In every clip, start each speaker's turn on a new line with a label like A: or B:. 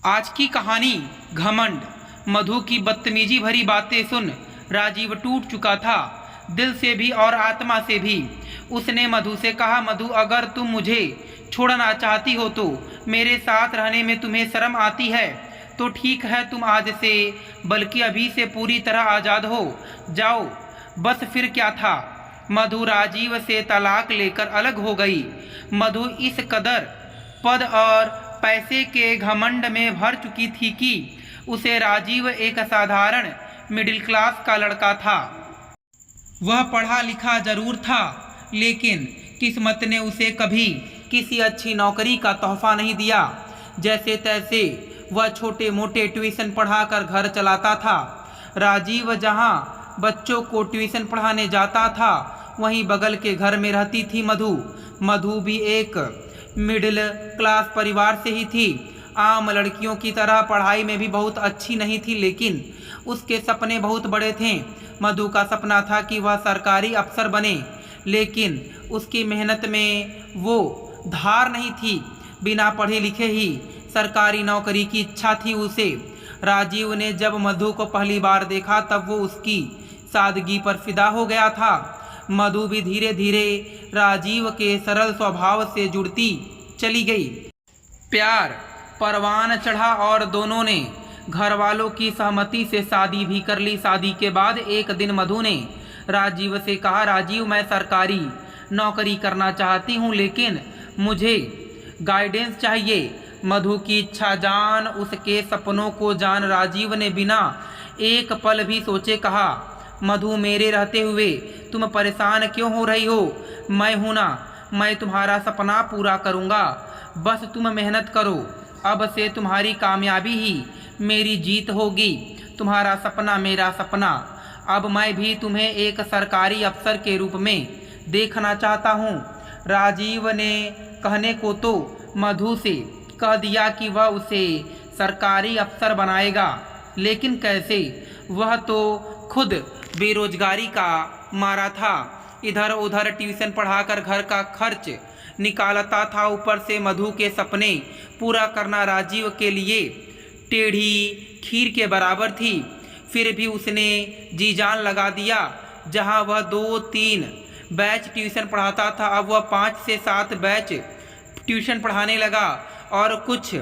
A: आज की कहानी घमंड। मधु की बदतमीजी भरी बातें सुन राजीव टूट चुका था, दिल से भी और आत्मा से भी। उसने मधु से कहा, मधु अगर तुम मुझे छोड़ना चाहती हो तो मेरे साथ रहने में तुम्हें शर्म आती है तो ठीक है, तुम आज से बल्कि अभी से पूरी तरह आज़ाद हो जाओ। बस फिर क्या था, मधु राजीव से तलाक लेकर अलग हो गई। मधु इस कदर पद और पैसे के घमंड में भर चुकी थी कि उसे राजीव एक साधारण मिडिल क्लास का लड़का था। वह पढ़ा लिखा जरूर था, लेकिन किस्मत ने उसे कभी किसी अच्छी नौकरी का तोहफा नहीं दिया। जैसे तैसे वह छोटे मोटे ट्यूशन पढ़ाकर घर चलाता था। राजीव जहां बच्चों को ट्यूशन पढ़ाने जाता था, वहीं बगल के घर में रहती थी मधु। मधु भी एक मिडिल क्लास परिवार से ही थी। आम लड़कियों की तरह पढ़ाई में भी बहुत अच्छी नहीं थी, लेकिन उसके सपने बहुत बड़े थे। मधु का सपना था कि वह सरकारी अफसर बने, लेकिन उसकी मेहनत में वो धार नहीं थी। बिना पढ़े लिखे ही सरकारी नौकरी की इच्छा थी उसे। राजीव ने जब मधु को पहली बार देखा तब वो उसकी सादगी पर फिदा हो गया था। मधु भी धीरे धीरे राजीव के सरल स्वभाव से जुड़ती चली गई। प्यार परवान चढ़ा और दोनों ने घर वालों की सहमति से शादी भी कर ली। शादी के बाद एक दिन मधु ने राजीव से कहा, राजीव मैं सरकारी नौकरी करना चाहती हूँ, लेकिन मुझे गाइडेंस चाहिए। मधु की इच्छा जान, उसके सपनों को जान राजीव ने बिना एक पल भी सोचे कहा, मधु मेरे रहते हुए तुम परेशान क्यों हो रही हो? मैं हूं ना, मैं तुम्हारा सपना पूरा करूंगा। बस तुम मेहनत करो। अब से तुम्हारी कामयाबी ही मेरी जीत होगी। तुम्हारा सपना मेरा सपना। अब मैं भी तुम्हें एक सरकारी अफसर के रूप में देखना चाहता हूँ। राजीव ने कहने को तो मधु से कह दिया कि वह उसे सरकारी अफसर बनाएगा, लेकिन कैसे? वह तो खुद बेरोजगारी का मारा था। इधर उधर ट्यूशन पढ़ाकर घर का खर्च निकालता था। ऊपर से मधु के सपने पूरा करना राजीव के लिए टेढ़ी खीर के बराबर थी। फिर भी उसने जी जान लगा दिया। जहां वह 2-3 बैच ट्यूशन पढ़ाता था, अब वह 5 से 7 बैच ट्यूशन पढ़ाने लगा और कुछ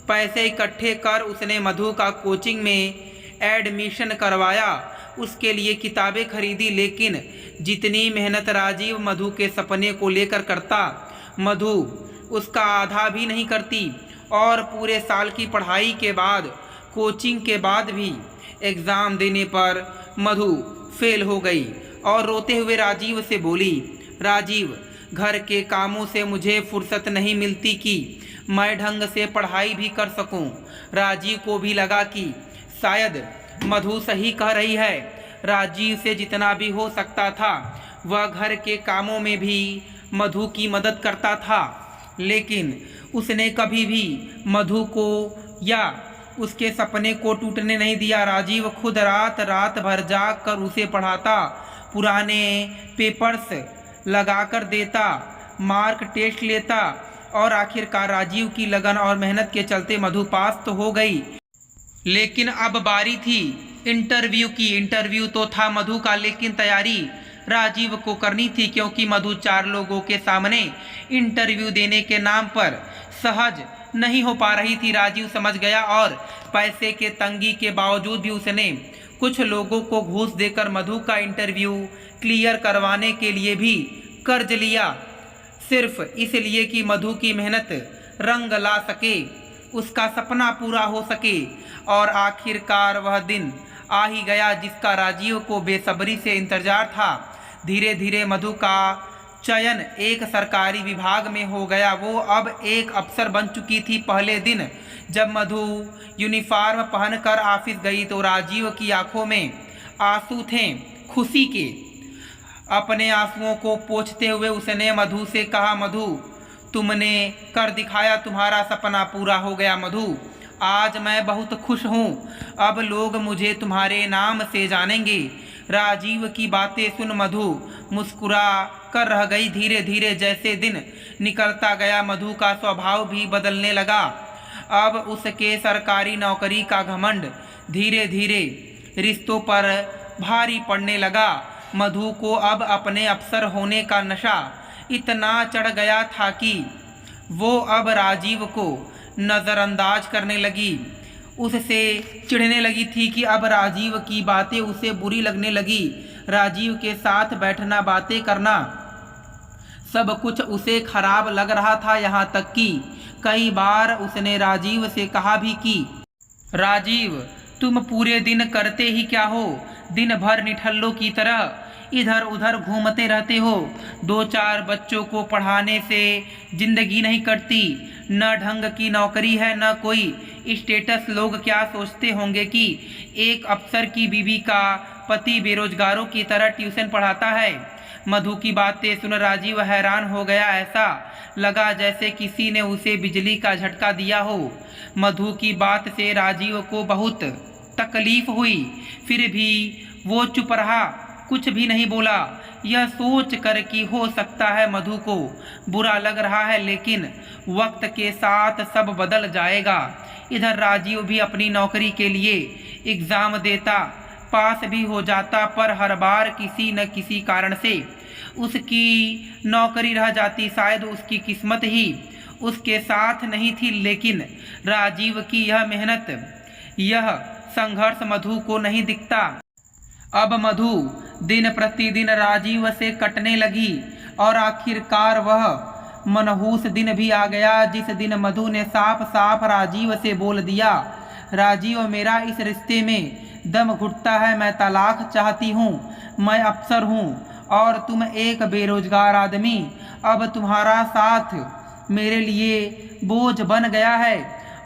A: पैसे इकट्ठे कर उसने मधु का कोचिंग में एडमिशन करवाया। उसके लिए किताबें खरीदी, लेकिन जितनी मेहनत राजीव मधु के सपने को लेकर करता, मधु उसका आधा भी नहीं करती। और पूरे साल की पढ़ाई के बाद, कोचिंग के बाद भी एग्ज़ाम देने पर मधु फेल हो गई और रोते हुए राजीव से बोली, राजीव घर के कामों से मुझे फुर्सत नहीं मिलती कि मैं ढंग से पढ़ाई भी कर सकूं। राजीव को भी लगा कि शायद मधु सही कह रही है। राजीव से जितना भी हो सकता था वह घर के कामों में भी मधु की मदद करता था, लेकिन उसने कभी भी मधु को या उसके सपने को टूटने नहीं दिया। राजीव खुद रात रात भर जाग कर उसे पढ़ाता, पुराने पेपर्स लगाकर देता, मार्क टेस्ट लेता और आखिरकार राजीव की लगन और मेहनत के चलते मधु पास तो हो गई। लेकिन अब बारी थी इंटरव्यू की। इंटरव्यू तो था मधु का, लेकिन तैयारी राजीव को करनी थी, क्योंकि मधु 4 लोगों के सामने इंटरव्यू देने के नाम पर सहज नहीं हो पा रही थी। राजीव समझ गया और पैसे के तंगी के बावजूद भी उसने कुछ लोगों को घूस देकर मधु का इंटरव्यू क्लियर करवाने के लिए भी कर्ज लिया, सिर्फ इसलिए कि मधु की मेहनत रंग ला सके, उसका सपना पूरा हो सके। और आखिरकार वह दिन आ ही गया जिसका राजीव को बेसब्री से इंतजार था। धीरे धीरे मधु का चयन एक सरकारी विभाग में हो गया। वो अब एक अफसर बन चुकी थी। पहले दिन जब मधु यूनिफॉर्म पहनकर ऑफिस गई तो राजीव की आंखों में आंसू थे खुशी के। अपने आंसुओं को पोंछते हुए उसने मधु से कहा, मधु तुमने कर दिखाया, तुम्हारा सपना पूरा हो गया। मधु आज मैं बहुत खुश हूँ, अब लोग मुझे तुम्हारे नाम से जानेंगे। राजीव की बातें सुन मधु मुस्कुरा कर रह गई। धीरे धीरे जैसे दिन निकलता गया, मधु का स्वभाव भी बदलने लगा। अब उसके सरकारी नौकरी का घमंड धीरे धीरे रिश्तों पर भारी पड़ने लगा। मधु को अब अपने अफसर होने का नशा इतना चढ़ गया था कि वो अब राजीव को नज़रअंदाज करने लगी। उससे चिढ़ने लगी थी कि अब राजीव की बातें उसे बुरी लगने लगी। राजीव के साथ बैठना, बातें करना, सब कुछ उसे खराब लग रहा था। यहाँ तक कि कई बार उसने राजीव से कहा भी कि राजीव, तुम पूरे दिन करते ही क्या हो? दिन भर निठल्लों की तरह इधर उधर घूमते रहते हो। 2-4 बच्चों को पढ़ाने से जिंदगी नहीं कटती। न ढंग की नौकरी है, न कोई स्टेटस। लोग क्या सोचते होंगे कि एक अफसर की बीवी का पति बेरोजगारों की तरह ट्यूशन पढ़ाता है। मधु की बातें सुन राजीव हैरान हो गया। ऐसा लगा जैसे किसी ने उसे बिजली का झटका दिया हो। मधु की बात से राजीव को बहुत तकलीफ हुई, फिर भी वो चुप रहा, कुछ भी नहीं बोला। यह सोच कर कि हो सकता है मधु को बुरा लग रहा है, लेकिन वक्त के साथ सब बदल जाएगा। इधर राजीव भी अपनी नौकरी के लिए एग्ज़ाम देता, पास भी हो जाता, पर हर बार किसी न किसी कारण से उसकी नौकरी रह जाती। शायद उसकी किस्मत ही उसके साथ नहीं थी। लेकिन राजीव की यह मेहनत, यह संघर्ष मधु को नहीं दिखता। अब मधु दिन प्रतिदिन राजीव से कटने लगी और आखिरकार वह मनहूस दिन भी आ गया जिस दिन मधु ने साफ साफ राजीव से बोल दिया, राजीव, मेरा इस रिश्ते में दम घुटता है। मैं तलाक चाहती हूँ। मैं अफसर हूँ और तुम एक बेरोजगार आदमी। अब तुम्हारा साथ मेरे लिए बोझ बन गया है।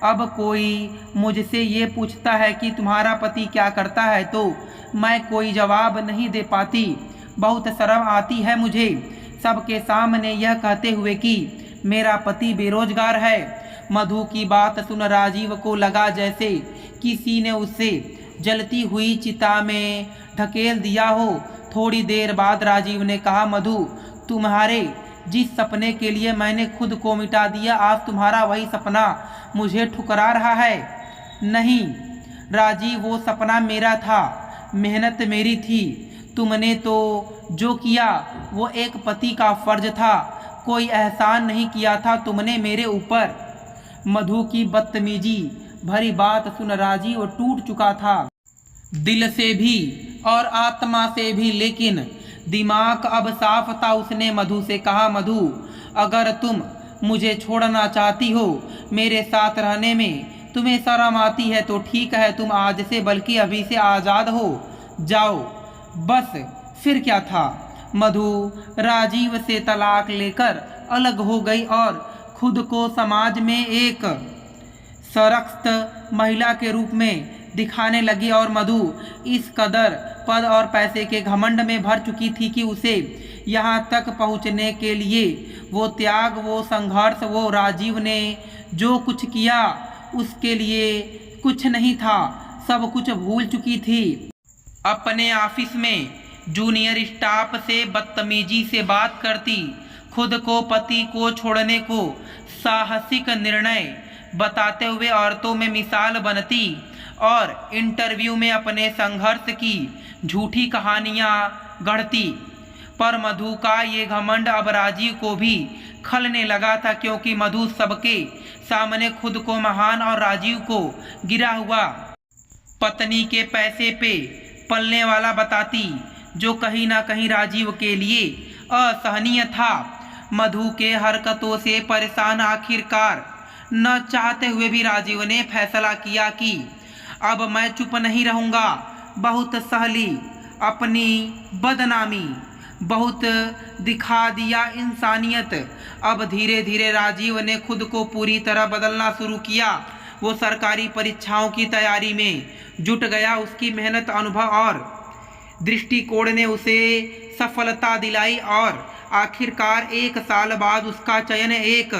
A: अब कोई मुझसे ये पूछता है कि तुम्हारा पति क्या करता है, तो मैं कोई जवाब नहीं दे पाती। बहुत शर्म आती है मुझे सबके सामने यह कहते हुए कि मेरा पति बेरोजगार है। मधु की बात सुन राजीव को लगा जैसे किसी ने उसे जलती हुई चिता में ढकेल दिया हो। थोड़ी देर बाद राजीव ने कहा, मधु, तुम्हारे जिस सपने के लिए मैंने खुद को मिटा दिया, आज तुम्हारा वही सपना मुझे ठुकरा रहा है। नहीं राजीव, वो सपना मेरा था, मेहनत मेरी थी। तुमने तो जो किया वो एक पति का फर्ज था, कोई एहसान नहीं किया था तुमने मेरे ऊपर। मधु की बदतमीजी भरी बात सुन राजीव टूट चुका था, दिल से भी और आत्मा से भी। लेकिन दिमाग अब साफ था। उसने मधु से कहा, मधु, अगर तुम मुझे छोड़ना चाहती हो, मेरे साथ रहने में तुम्हें शर्म आती है, तो ठीक है, तुम आज से बल्कि अभी से आज़ाद हो जाओ। बस फिर क्या था। मधु राजीव से तलाक लेकर अलग हो गई और खुद को समाज में एक सशक्त महिला के रूप में दिखाने लगी। और मधु इस कदर पद और पैसे के घमंड में भर चुकी थी कि उसे यहाँ तक पहुँचने के लिए वो त्याग, वो संघर्ष, वो राजीव ने जो कुछ किया उसके लिए कुछ नहीं था, सब कुछ भूल चुकी थी। अपने ऑफिस में जूनियर स्टाफ से बदतमीजी से बात करती, खुद को पति को छोड़ने को साहसिक निर्णय बताते हुए औरतों में मिसाल बनती और इंटरव्यू में अपने संघर्ष की झूठी कहानियां गढ़ती। पर मधु का ये घमंड अब राजीव को भी खलने लगा था, क्योंकि मधु सबके सामने खुद को महान और राजीव को गिरा हुआ पत्नी के पैसे पे पलने वाला बताती, जो कहीं ना कहीं राजीव के लिए असहनीय था। मधु के हरकतों से परेशान आखिरकार न चाहते हुए भी राजीव ने फैसला किया कि अब मैं चुप नहीं रहूँगा। बहुत सहली अपनी बदनामी, बहुत दिखा दिया इंसानियत। अब धीरे धीरे राजीव ने खुद को पूरी तरह बदलना शुरू किया। वो सरकारी परीक्षाओं की तैयारी में जुट गया। उसकी मेहनत, अनुभव और दृष्टिकोण ने उसे सफलता दिलाई और आखिरकार 1 साल बाद उसका चयन एक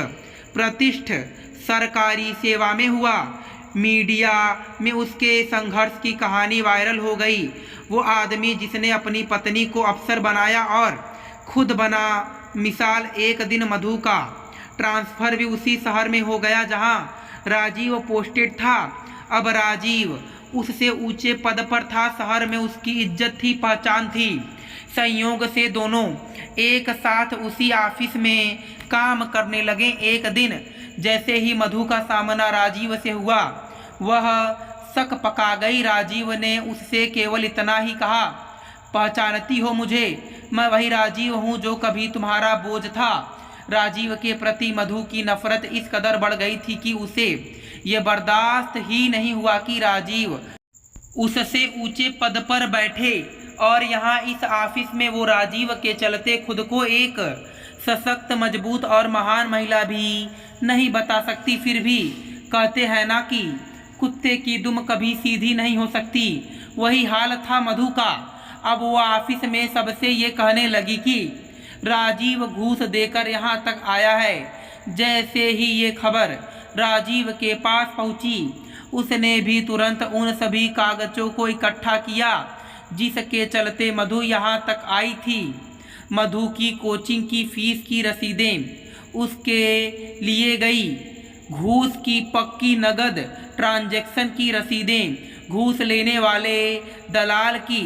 A: प्रतिष्ठित सरकारी सेवा में हुआ। मीडिया में उसके संघर्ष की कहानी वायरल हो गई। वो आदमी जिसने अपनी पत्नी को अफसर बनाया और खुद बना मिसाल। एक दिन मधु का ट्रांसफ़र भी उसी शहर में हो गया जहां राजीव पोस्टेड था। अब राजीव उससे ऊंचे पद पर था, शहर में उसकी इज्जत थी, पहचान थी। संयोग से दोनों एक साथ उसी ऑफिस में काम करने लगे। एक दिन जैसे ही मधु का सामना राजीव से हुआ, वह शक पका गई। राजीव ने उससे केवल इतना ही कहा, पहचानती हो मुझे? मैं वही राजीव हूँ जो कभी तुम्हारा बोझ था। राजीव के प्रति मधु की नफरत इस कदर बढ़ गई थी कि उसे ये बर्दाश्त ही नहीं हुआ कि राजीव उससे ऊंचे पद पर बैठे और यहाँ इस ऑफिस में वो राजीव के चलते खुद को एक सशक्त, मजबूत और महान महिला भी नहीं बता सकती। फिर भी कहते हैं ना कि कुत्ते की दुम कभी सीधी नहीं हो सकती, वही हाल था मधु का। अब वो ऑफिस में सबसे ये कहने लगी कि राजीव घूस देकर यहाँ तक आया है। जैसे ही ये खबर राजीव के पास पहुंची, उसने भी तुरंत उन सभी कागजों को इकट्ठा किया जिसके चलते मधु यहाँ तक आई थी। मधु की कोचिंग की फीस की रसीदें, उसके लिए गई घूस की पक्की नगद ट्रांजैक्शन की रसीदें, घूस लेने वाले दलाल की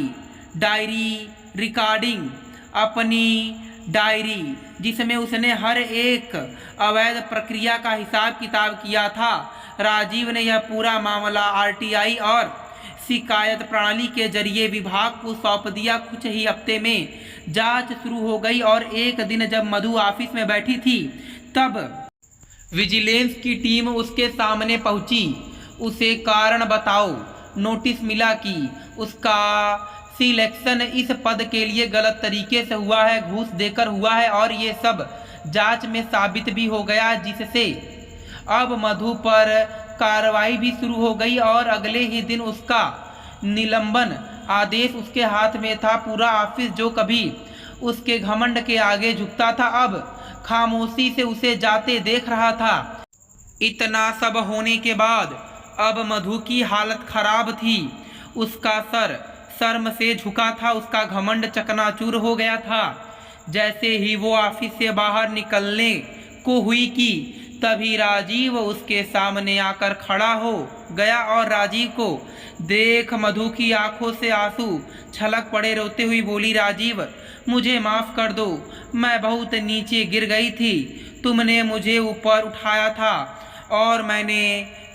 A: डायरी रिकॉर्डिंग, अपनी डायरी जिसमें उसने हर एक अवैध प्रक्रिया का हिसाब किताब किया था। राजीव ने यह पूरा मामला आरटीआई और शिकायत प्रणाली के जरिए विभाग को सौंप दिया। कुछ ही हफ्ते में जांच शुरू हो गई और एक दिन जब मधु ऑफिस में बैठी थी, तब विजिलेंस की टीम उसके सामने पहुंची। उसे कारण बताओ नोटिस मिला कि उसका सिलेक्शन इस पद के लिए गलत तरीके से हुआ है, घूस देकर हुआ है और ये सब जांच में साबित भी हो गया, जिससे अब मधु पर कार्रवाई भी शुरू हो गई और अगले ही दिन उसका निलंबन आदेश उसके हाथ में था। पूरा ऑफिस जो कभी उसके घमंड के आगे झुकता था, अब खामोशी से उसे जाते देख रहा था। इतना सब होने के बाद अब मधु की हालत खराब थी। उसका सर शर्म से झुका था, उसका घमंड चकनाचूर हो गया था। जैसे ही वो ऑफिस से बाहर निकलने को हुई कि तभी राजीव उसके सामने आकर खड़ा हो गया और राजीव को देख मधु की आंखों से आंसू छलक पड़े। रोते हुई बोली, राजीव मुझे माफ़ कर दो, मैं बहुत नीचे गिर गई थी। तुमने मुझे ऊपर उठाया था और मैंने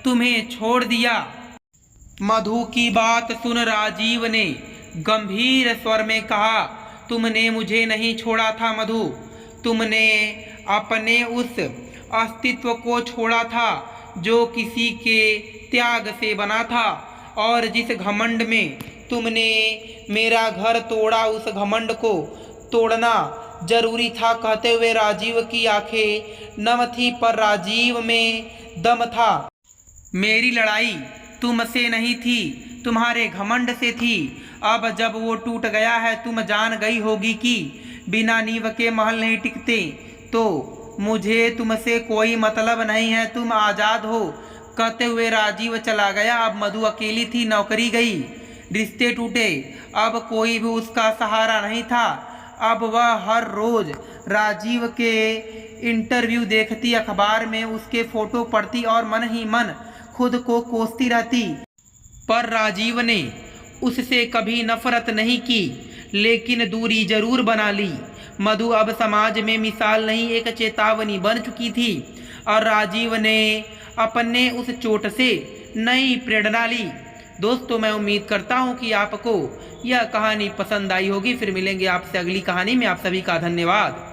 A: तुम्हें छोड़ दिया। मधु की बात सुन राजीव ने गंभीर स्वर में कहा, तुमने मुझे नहीं छोड़ा था मधु, तुमने अपने उस अस्तित्व को छोड़ा था जो किसी के त्याग से बना था, और जिस घमंड में तुमने मेरा घर तोड़ा, उस घमंड को तोड़ना जरूरी था। कहते हुए राजीव की आंखें नम थी, पर राजीव में दम था। मेरी लड़ाई तुमसे नहीं थी, तुम्हारे घमंड से थी। अब जब वो टूट गया है, तुम जान गई होगी कि बिना नींव के महल नहीं टिकते, तो मुझे तुमसे कोई मतलब नहीं है, तुम आज़ाद हो। कहते हुए राजीव चला गया। अब मधु अकेली थी, नौकरी गई, रिश्ते टूटे, अब कोई भी उसका सहारा नहीं था। अब वह हर रोज राजीव के इंटरव्यू देखती, अखबार में उसके फोटो पढ़ती और मन ही मन खुद को कोसती रहती। पर राजीव ने उससे कभी नफरत नहीं की, लेकिन दूरी जरूर बना ली। मधु अब समाज में मिसाल नहीं, एक चेतावनी बन चुकी थी और राजीव ने अपने उस चोट से नई प्रेरणा ली। दोस्तों, मैं उम्मीद करता हूं कि आपको यह कहानी पसंद आई होगी। फिर मिलेंगे आपसे अगली कहानी में। आप सभी का धन्यवाद।